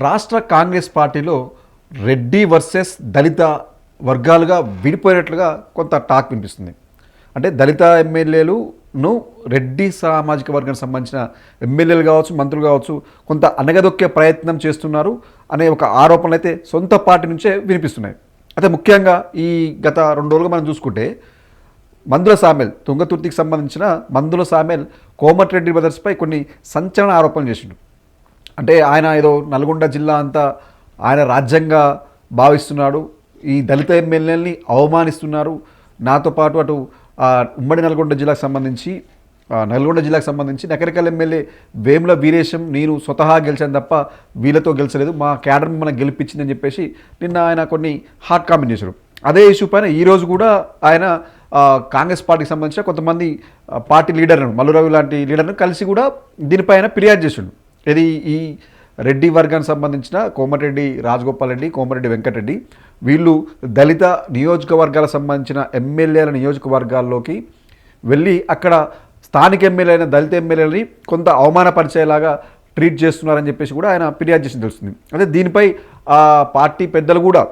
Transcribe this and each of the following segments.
రాష్ట్ర కాంగ్రెస్ పార్టీలో రెడ్డి వర్సెస్ దళిత వర్గాలుగా విడిపోయినట్లుగా కొంత టాక్ వినిపిస్తుంది. అంటే దళిత ఎమ్మెల్యేలును రెడ్డి సామాజిక వర్గానికి సంబంధించిన ఎమ్మెల్యేలు కావచ్చు, మంత్రులు కావచ్చు, కొంత అనగదొక్కే ప్రయత్నం చేస్తున్నారు అనే ఒక ఆరోపణలు అయితే సొంత పార్టీ నుంచే వినిపిస్తున్నాయి. అయితే ముఖ్యంగా ఈ గత 2 రోజులుగా మనం చూసుకుంటే మందుల సామెల్, తుంగతుర్తికి సంబంధించిన మందుల సామెల్ కోమటిరెడ్డి బ్రదర్స్పై కొన్ని సంచలన ఆరోపణలు చేసిండు. అంటే ఆయన ఏదో నల్గొండ జిల్లా అంతా ఆయన రాజ్యంగా భావిస్తున్నాడు, ఈ దళిత ఎమ్మెల్యేలని అవమానిస్తున్నారు, నాతో పాటు అటు ఉమ్మడి నల్గొండ జిల్లాకు సంబంధించి నకరికల్ ఎమ్మెల్యే వేముల వీరేశం నేను స్వతహా గెలిచాను తప్ప వీళ్ళతో గెలిచలేదు, మా క్యాడర్ మనకు గెలిపించిందని చెప్పేసి నిన్న ఆయన కొన్ని హాట్ కామెంట్ చేశారు. అదే ఇష్యూ పైన ఈరోజు కూడా ఆయన కాంగ్రెస్ పార్టీకి సంబంధించిన కొంతమంది పార్టీ లీడర్ను, మల్లురవి లాంటి లీడర్ను కలిసి కూడా దీనిపైన ఫిర్యాదు చేసిండు. ఇది ఈ రెడ్డి వర్గానికి సంబంధించిన కోమటిరెడ్డి రాజగోపాల్ రెడ్డి, కోమటిరెడ్డి వెంకటరెడ్డి వీళ్ళు దళిత నియోజకవర్గాలకు సంబంధించిన ఎమ్మెల్యేల నియోజకవర్గాల్లోకి వెళ్ళి అక్కడ స్థానిక ఎమ్మెల్యే అయిన దళిత ఎమ్మెల్యేలని కొంత అవమానపరిచేలాగా ట్రీట్ చేస్తున్నారని చెప్పేసి కూడా ఆయన ఫిర్యాదు చేసి తెలుస్తుంది. అంటే దీనిపై పార్టీ పెద్దలు కూడా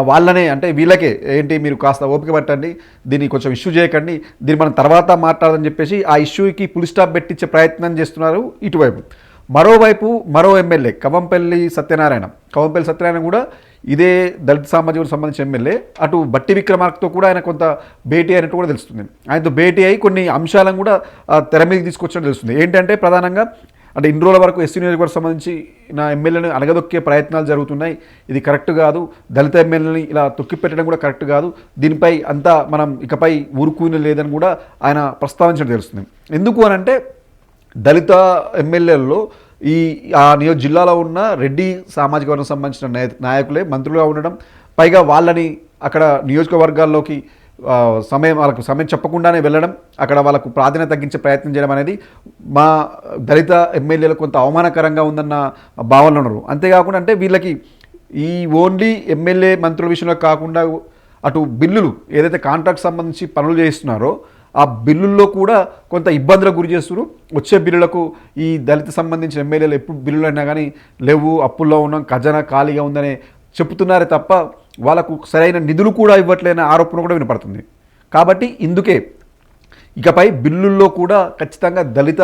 వాళ్ళనే, అంటే వీళ్ళకే ఏంటి మీరు కాస్త ఓపిక పట్టండి, దీన్ని కొంచెం ఇష్యూ చేయకండి, దీన్ని మనం తర్వాత మాట్లాడదని చెప్పేసి ఆ ఇష్యూకి ఫుల్ స్టాప్ పెట్టించే ప్రయత్నం చేస్తున్నారు ఇటువైపు. మరోవైపు మరో ఎమ్మెల్యే కవంపల్లి సత్యనారాయణ కూడా ఇదే దళిత సామాజిక సంబంధించిన ఎమ్మెల్యే అటు బట్టి విక్రమార్కతో కూడా ఆయన కొంత భేటీ అయినట్టు కూడా తెలుస్తుంది. ఆయనతో భేటీ అయి కొన్ని అంశాలను కూడా తెర మీదకి తీసుకొచ్చినట్టు తెలుస్తుంది. ఏంటంటే ప్రధానంగా అంటే ఇన్ని రోజుల వరకు ఎస్సీ నియోజకవర్గం సంబంధించి నా ఎమ్మెల్యేని అణగదొక్కే ప్రయత్నాలు జరుగుతున్నాయి, ఇది కరెక్ట్ కాదు, దళిత ఎమ్మెల్యేని ఇలా తొక్కిపెట్టడం కూడా కరెక్ట్ కాదు, దీనిపై అంతా మనం ఇకపై ఊరుకునే లేదని కూడా ఆయన ప్రస్తావించడం తెలుస్తుంది. ఎందుకు అనంటే దళిత ఎమ్మెల్యేలలో ఆ జిల్లాలో ఉన్న రెడ్డి సామాజిక వర్గం సంబంధించిన నాయకులే మంత్రులుగా ఉండడం, పైగా వాళ్ళని అక్కడ నియోజకవర్గాల్లోకి వాళ్ళకు సమయం చెప్పకుండానే వెళ్ళడం, అక్కడ వాళ్ళకు ప్రాధాన్యత తగ్గించే ప్రయత్నం చేయడం అనేది మా దళిత ఎమ్మెల్యేలకు కొంత అవమానకరంగా ఉందన్న భావనలో ఉన్నారు. అంతేకాకుండా అంటే వీళ్ళకి ఈ ఓన్లీ ఎమ్మెల్యే మంత్రుల విషయంలో కాకుండా అటు బిల్లులు ఏదైతే కాంట్రాక్ట్ సంబంధించి పనులు చేస్తున్నారో ఆ బిల్లుల్లో కూడా కొంత ఇబ్బందులకు గురి చేస్తున్నారు. వచ్చే బిల్లులకు ఈ దళిత సంబంధించిన ఎమ్మెల్యేలు ఎప్పుడు బిల్లులు అయినా కానీ లేవు, అప్పుల్లో ఉన్నాం, ఖజానా ఖాళీగా ఉందనే చెప్తున్నారే తప్ప వాళ్ళకు సరైన నిధులు కూడా ఇవ్వట్లేని ఆరోపణ కూడా వినపడుతుంది. కాబట్టి ఇందుకే ఇకపై బిల్లుల్లో కూడా ఖచ్చితంగా దళిత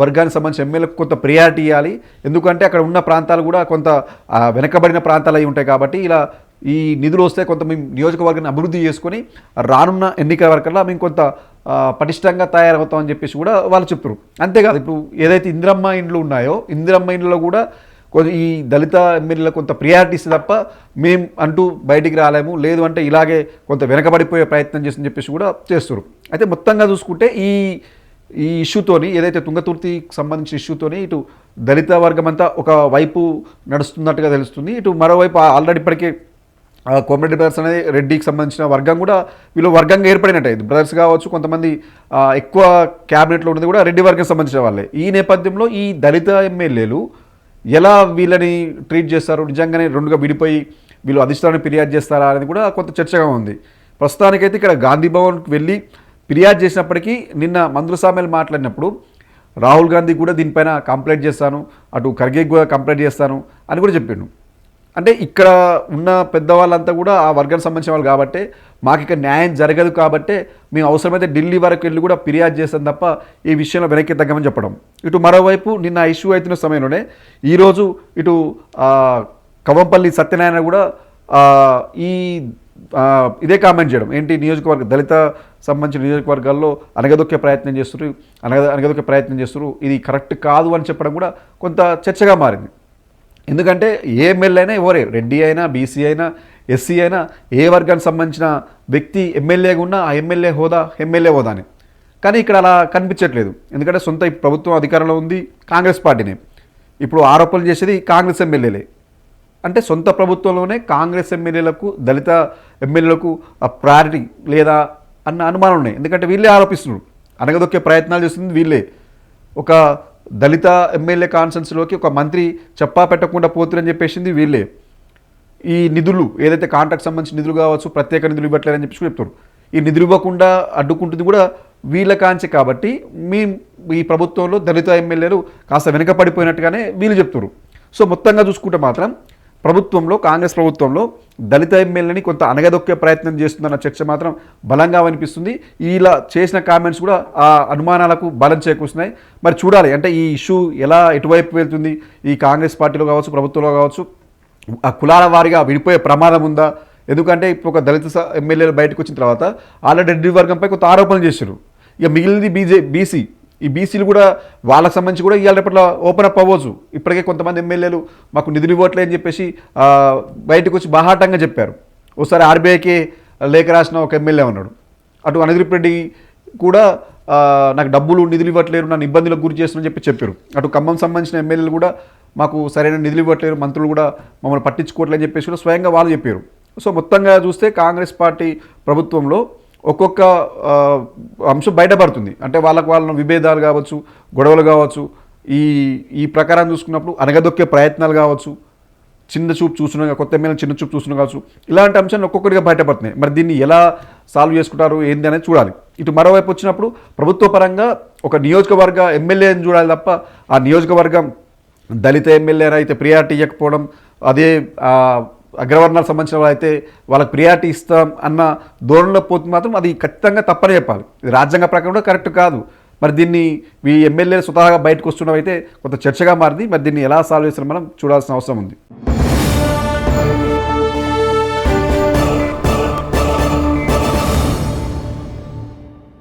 వర్గానికి సంబంధించిన ఎమ్మెల్యేలకు కొంత ప్రియారిటీ ఇవ్వాలి. ఎందుకంటే అక్కడ ఉన్న ప్రాంతాలు కూడా కొంత వెనకబడిన ప్రాంతాలు అయి ఉంటాయి. కాబట్టి ఇలా ఈ నిధులు వస్తే కొంత మేము నియోజకవర్గాన్ని అభివృద్ధి చేసుకొని రానున్న ఎన్నికల వరకల్లా మేము కొంత పటిష్టంగా తయారవుతామని చెప్పేసి కూడా వాళ్ళు చెప్తారు. అంతేకాదు ఇప్పుడు ఏదైతే ఇందిరమ్మ ఇండ్లు ఉన్నాయో ఇందిరమ్మ ఇండ్లలో కూడా ఈ దళిత ఎమ్మెల్యేలకు కొంత ప్రియారిటీస్ తప్ప మేము అంటూ బయటికి రాలేము, లేదు అంటే ఇలాగే కొంత వెనకబడిపోయే ప్రయత్నం చేసి చెప్పేసి కూడా చేస్తారు. అయితే మొత్తంగా చూసుకుంటే ఈ ఇష్యూతోని ఏదైతే తుంగతుర్తికి సంబంధించిన ఇష్యూతోని ఇటు దళిత వర్గం అంతా ఒక వైపు నడుస్తున్నట్టుగా తెలుస్తుంది. ఇటు మరోవైపు ఆల్రెడీ ఇప్పటికే కోమటిరెడ్డి బ్రదర్స్ అనేది రెడ్డికి సంబంధించిన వర్గం కూడా వీళ్ళు వర్గంగా ఏర్పడినట్టు బ్రదర్స్ కావచ్చు, కొంతమంది ఎక్కువ క్యాబినెట్లో ఉన్నది కూడా రెడ్డి వర్గం సంబంధించిన వాళ్ళే. ఈ నేపథ్యంలో ఈ దళిత ఎమ్మెల్యేలు ఎలా వీళ్ళని ట్రీట్ చేస్తారు, నిజంగానే రెండుగా విడిపోయి వీళ్ళు అధిష్టానాన్ని ఫిర్యాదు చేస్తారా అనేది కూడా కొంత చర్చగా ఉంది. ప్రస్తుతానికైతే ఇక్కడ గాంధీ భవన్కి వెళ్ళి ఫిర్యాదు చేసినప్పటికీ నిన్న మందుల సామెల్ మాట్లాడినప్పుడు రాహుల్ గాంధీ కూడా దీనిపైన కంప్లైంట్ చేస్తాను, అటు ఖర్గే కూడా కంప్లైంట్ చేస్తాను అని కూడా చెప్పిండు. అంటే ఇక్కడ ఉన్న పెద్దవాళ్ళంతా కూడా ఆ వర్గానికి సంబంధించిన వాళ్ళు కాబట్టి మాకు ఇక్కడ న్యాయం జరగదు కాబట్టి మేము అవసరమైతే ఢిల్లీ వరకు వెళ్ళి కూడా ఫిర్యాదు చేస్తాం తప్ప ఈ విషయంలో వెనక్కి తగ్గమని చెప్పడం. ఇటు మరోవైపు నిన్న ఇష్యూ అవుతున్న సమయంలోనే ఈరోజు ఇటు కవంపల్లి సత్యనారాయణ కూడా ఇదే కామెంట్ చేయడం ఏంటి, నియోజకవర్గ దళిత సంబంధించిన నియోజకవర్గాల్లో అనగదొక్కే ప్రయత్నం చేస్తున్నారు, ఇది కరెక్ట్ కాదు అని చెప్పడం కూడా కొంత చర్చగా మారింది. ఎందుకంటే ఏ ఎమ్మెల్యే అయినా ఎవరే, రెడ్డి అయినా బీసీ అయినా ఎస్సీ అయినా ఏ వర్గానికి సంబంధించిన వ్యక్తి ఎమ్మెల్యేగా ఉన్నా ఆ ఎమ్మెల్యే హోదాని. కానీ ఇక్కడ అలా కనిపించట్లేదు. ఎందుకంటే సొంత ప్రభుత్వం అధికారంలో ఉంది కాంగ్రెస్ పార్టీనే, ఇప్పుడు ఆరోపణలు చేసేది కాంగ్రెస్ ఎమ్మెల్యేలే. అంటే సొంత ప్రభుత్వంలోనే కాంగ్రెస్ ఎమ్మెల్యేలకు దళిత ఎమ్మెల్యేలకు ప్రయారిటీ లేదా అన్న అనుమానం ఉన్నాయి. ఎందుకంటే వీళ్ళే ఆరోపిస్తున్నారు, అనగదొక్కే ప్రయత్నాలు చేస్తుంది వీళ్ళే. ఒక దళిత ఎమ్మెల్యే కాన్ఫరెన్స్లోకి ఒక మంత్రి చెప్పా పెట్టకుండా పోతురని చెప్పేసింది వీళ్ళే. ఈ నిధులు ఏదైతే కాంట్రాక్ట్ సంబంధించిన నిధులు కావచ్చు, ప్రత్యేక నిధులు ఇవ్వట్లేదని చెప్పి చెప్తారు. ఈ నిధులు ఇవ్వకుండా అడ్డుకుంటుంది కూడా వీళ్ళ కాంచి. కాబట్టి ఈ ప్రభుత్వంలో దళిత ఎమ్మెల్యేలు కాస్త వెనకపడిపోయినట్టుగానే వీళ్ళు చెప్తారు. సో మొత్తంగా చూసుకుంటే మాత్రం ప్రభుత్వంలో, కాంగ్రెస్ ప్రభుత్వంలో దళిత ఎమ్మెల్యేని కొంత అణగదొక్కే ప్రయత్నం చేస్తుందన్న చర్చ మాత్రం బలంగా వినిపిస్తుంది. ఇలా చేసిన కామెంట్స్ కూడా ఆ అనుమానాలకు బలం చేకూరుస్తున్నాయి. మరి చూడాలి, అంటే ఈ ఇష్యూ ఎలా ఎటువైపు వెళ్తుంది, ఈ కాంగ్రెస్ పార్టీలో కావచ్చు, ప్రభుత్వంలో కావచ్చు, ఆ కులాల వారిగా విడిపోయే ప్రమాదం ఉందా? ఎందుకంటే ఇప్పుడు ఒక దళిత ఎమ్మెల్యేలు బయటకు వచ్చిన తర్వాత ఆల్రెడీ రెడ్డి వర్గంపై కొంత ఆరోపణలు చేశారు. ఇక మిగిలింది బీసీ. ఈ బీసీలు కూడా వాళ్ళకి సంబంధించి కూడా ఇవాళ రేపట్లో ఓపెన్ అప్ అవ్వచ్చు. ఇప్పటికే కొంతమంది ఎమ్మెల్యేలు మాకు నిధులు ఇవ్వట్లే అని చెప్పేసి బయటకు వచ్చి బాహాటంగా చెప్పారు. ఒకసారి ఆర్బీఐకి లేఖ రాసిన ఒక ఎమ్మెల్యే ఉన్నాడు. అటు అనిరుద్ రెడ్డి కూడా నాకు డబ్బులు నిధులు ఇవ్వట్లేరు, నన్ను ఇబ్బందులకు గురి చేస్తున్నారని చెప్పారు. అటు ఖమ్మం సంబంధించిన ఎమ్మెల్యేలు కూడా మాకు సరైన నిధులు ఇవ్వట్లేరు, మంత్రులు కూడా మమ్మల్ని పట్టించుకోవట్లేదని చెప్పేసి కూడా స్వయంగా వాళ్ళు చెప్పారు. సో మొత్తంగా చూస్తే కాంగ్రెస్ పార్టీ ప్రభుత్వంలో ఒక్కొక్క అంశం బయటపడుతుంది. అంటే వాళ్ళను విభేదాలు కావచ్చు, గొడవలు కావచ్చు, ఈ ప్రకారం చూసుకున్నప్పుడు అనగదొక్కే ప్రయత్నాలు కావచ్చు, చిన్న చూపు చూస్తున్నా, కొత్త ఎమ్మెల్యే చిన్న చూపు చూస్తున్నా కావచ్చు, ఇలాంటి అంశాలు ఒక్కొక్కటిగా బయటపడుతున్నాయి. మరి దీన్ని ఎలా సాల్వ్ చేసుకుంటారు ఏంది అనేది చూడాలి. ఇటు మరోవైపు వచ్చినప్పుడు ప్రభుత్వ పరంగా ఒక నియోజకవర్గ ఎమ్మెల్యేని చూడాలి తప్ప ఆ నియోజకవర్గం దళిత ఎమ్మెల్యేనా అయితే ప్రియారిటీ ఇవ్వకపోవడం, అదే అగ్రవర్ణాలకు సంబంధించిన వాళ్ళు అయితే వాళ్ళకి ప్రియారిటీ ఇస్తాం అన్న ధోరణిలో పోతే మాత్రం అది ఖచ్చితంగా తప్పని చెప్పాలి. ఇది రాజ్యాంగ ప్రకారం కూడా కరెక్ట్ కాదు. మరి దీన్ని ఈ ఎమ్మెల్యేలు స్వతహాగా బయటకు వస్తున్నవైతే కొంత చర్చగా మారింది. మరి దీన్ని ఎలా సాల్వ్ చేస్తారో మనం చూడాల్సిన అవసరం ఉంది.